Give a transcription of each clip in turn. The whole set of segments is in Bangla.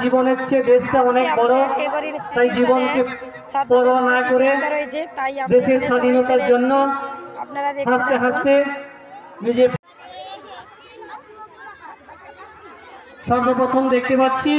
জীবনের চেয়ে দেশটা অনেক বড়, তাই জীবনকে পরোয়া না করে দেশের স্বাধীনতার জন্য হাসতে হাসতে নিজের সর্বপ্রথম দেখতে পাচ্ছি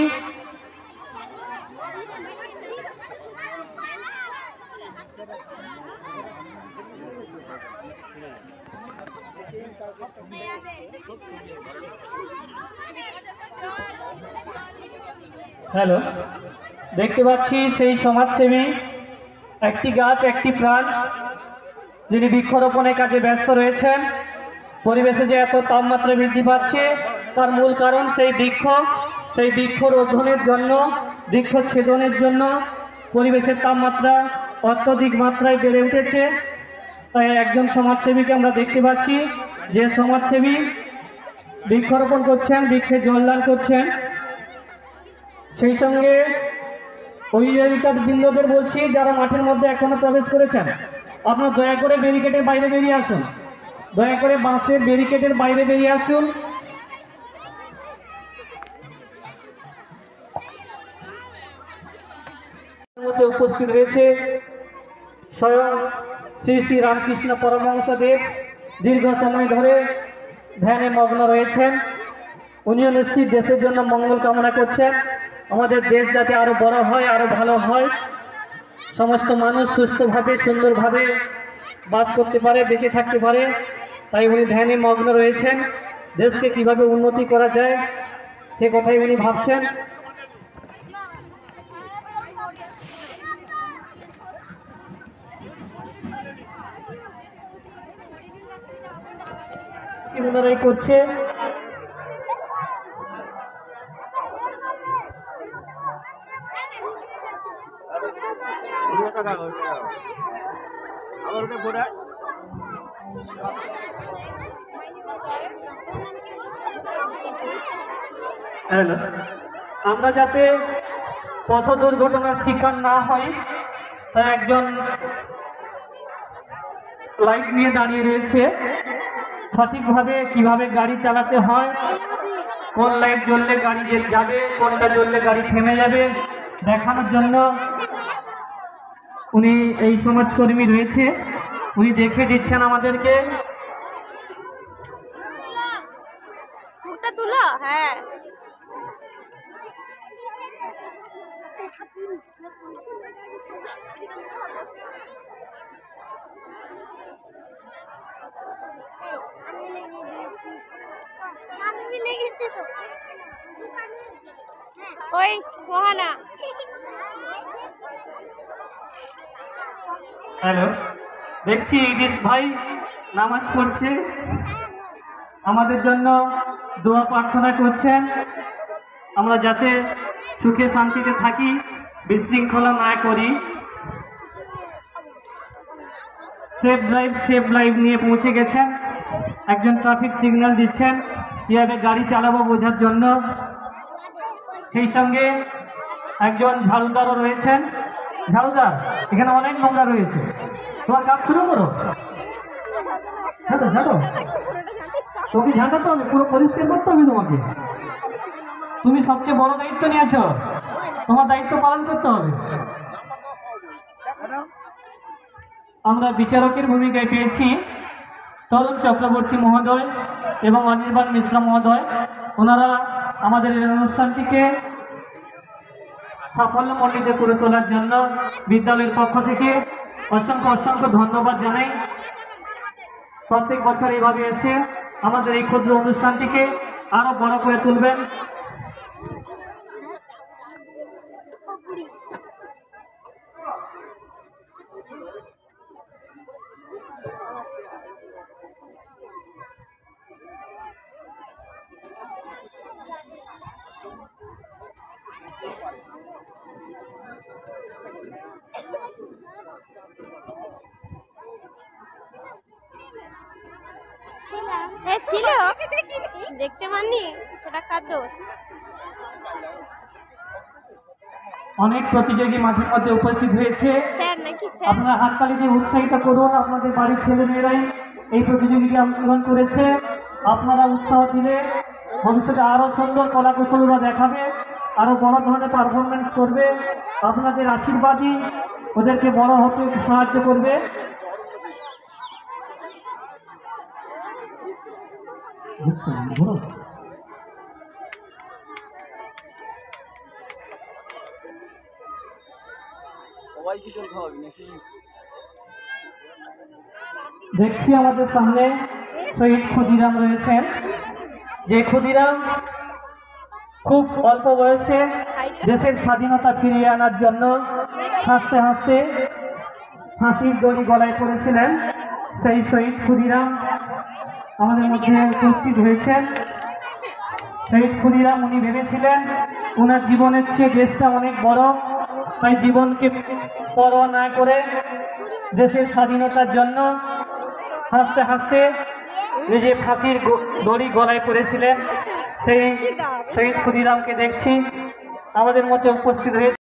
দেখতে পাচ্ছি সেই সমাজসেবী একটি গাছ একটি প্রাণ, যিনি বৃক্ষরোপণের কাজে ব্যস্ত রয়েছেন। পরিবেশে যে এত তাপমাত্রা বৃদ্ধি পাচ্ছে তার মূল কারণ সেই বৃক্ষ রোপণের জন্য, বৃক্ষ ছেদনের জন্য পরিবেশের তাপমাত্রা অত্যধিক মাত্রায় বেড়ে উঠেছে। তাই একজন সমাজসেবীকে আমরা দেখতে পাচ্ছি, যে সমাজসেবী বৃক্ষরোপণ করছেন, বৃক্ষে জলদান করছেন। সেই সঙ্গে অভিভাবিকা বৃন্দদের বলছি, যারা মাঠের মধ্যে এখনো প্রবেশ করেছেন, আপনারা দয়া করে ব্যারিকেডের বাইরে বেরিয়ে আসুন, দয়া করে বাঁশের ব্যারিকেডের বাইরে বেরিয়ে আসুন। উপস্থিত রয়েছে স্বয়ং শ্রী শ্রী রামকৃষ্ণ পরমহংসদেব, দীর্ঘ সময় ধরে ধ্যানে মগ্ন রয়েছেন। উনিও নিশ্চিত দেশের জন্য মঙ্গল কামনা করছেন, আমাদের দেশ যাতে আরো বড় হয়, আরো ভালো হয়, সমস্ত মানুষ সুস্থভাবে সুন্দরভাবে বাস করতে পারে, বেঁচে থাকতে পারে। তাই উনি ধ্যানে মগ্ন রয়েছেন, দেশকে কিভাবে উন্নতি করা যায় সে কথাই উনি ভাবছেন। ওনারাই করছে। আমরা যাতে পথ দুর্ঘটনার শিকার না হই, তাই একজন লাইট নিয়ে দাঁড়িয়ে রয়েছে, সঠিকভাবে কিভাবে গাড়ি চালাতে হয়, কোন লাইট জ্বললে গাড়ি যাবে, কোনটা জ্বললে গাড়ি থেমে যাবে দেখানোর জন্য উনি এই সমাজকর্মী রয়েছে, উনি দেখে দিচ্ছেন আমাদেরকে। হ্যাঁ, ওই সোহানা। হ্যালো, দেখছি ইদিস ভাই নামাজ পড়ছে, আমাদের জন্য দোয়া প্রার্থনা করছেন, আমরা যাতে সুখে শান্তিতে থাকি, বিশৃঙ্খলা না করি। সেফ লাইফ নিয়ে পৌঁছে গেছেন, একজন ট্রাফিক সিগন্যাল দিচ্ছেন কিভাবে গাড়ি চালাবো বোঝার জন্য। সেই সঙ্গে একজন ঝাড়ুদারও রয়েছেন। ঝাড়ুদার, এখানে অনেক নোংরা রয়েছে, তোমার কাজ শুরু করো। ঝাঁটো, তোকে ঝাঁটাতে হবে, পুরো পরিষ্কার করতে হবে তোমাকে। তুমি সবচেয়ে বড় দায়িত্ব নিয়েছ, তোমার দায়িত্ব পালন করতে হবে। আমরা বিচারকের ভূমিকায় পেয়েছি তরুণ চক্রবর্তী মহোদয় এবং অনির্বাণ মিশ্রা মহোদয়। ওনারা আমাদের এই অনুষ্ঠানটিকে সাফল্যমণ্ডিত করে তোলার জন্য বিদ্যালয়ের পক্ষ থেকে অসংখ্য ধন্যবাদ জানাই। প্রত্যেক বছর এইভাবে এসে আমাদের এই ক্ষুদ্র অনুষ্ঠানটিকে আরো বড় করে তুলবেন। ছিল দেখতে পাননি, সেটা কার দোষ? অনেক প্রতিযোগী মাঠের মধ্যে উপস্থিত হয়েছে, আপনারা হাততালি দিয়ে উৎসাহিত করুন। আপনাদের বাড়ির ছেলেমেয়েরাই এই প্রতিযোগিতায় অংশগ্রহণ করেছে, আপনারা উৎসাহ দিলে ভবিষ্যতে আরো সুন্দর কলাকুশলীরা দেখাবে। আরো বড় ধরনের পারফরমেন্স করবে। আপনাদের আশীর্বাদই ওদেরকে বড় হতে সাহায্য করবে। দেখছি আমাদের সামনে শহীদ ক্ষুদিরাম রয়েছেন, যে ক্ষুদিরাম খুব অল্প বয়সে দেশের স্বাধীনতা ফিরিয়ে আনার জন্য হাসতে হাসতে ফাঁসির দড়ি গলায় পড়েছিলেন। সেই শহীদ ক্ষুদিরাম আমাদের মধ্যে উপস্থিত হয়েছেন। শহীদ ক্ষুদিরাম উনি ভেবেছিলেন ওনার জীবনের চেয়ে দেশটা অনেক বড়, তাই জীবনকে পরোয়া না করে দেশের স্বাধীনতার জন্য হাসতে হাসতে এই যে ফাঁসির দড়ি গলায় পড়েছিলেন সেই শহীদ ক্ষুদিরামকে দেখছি আমাদের মধ্যে উপস্থিত হয়েছে।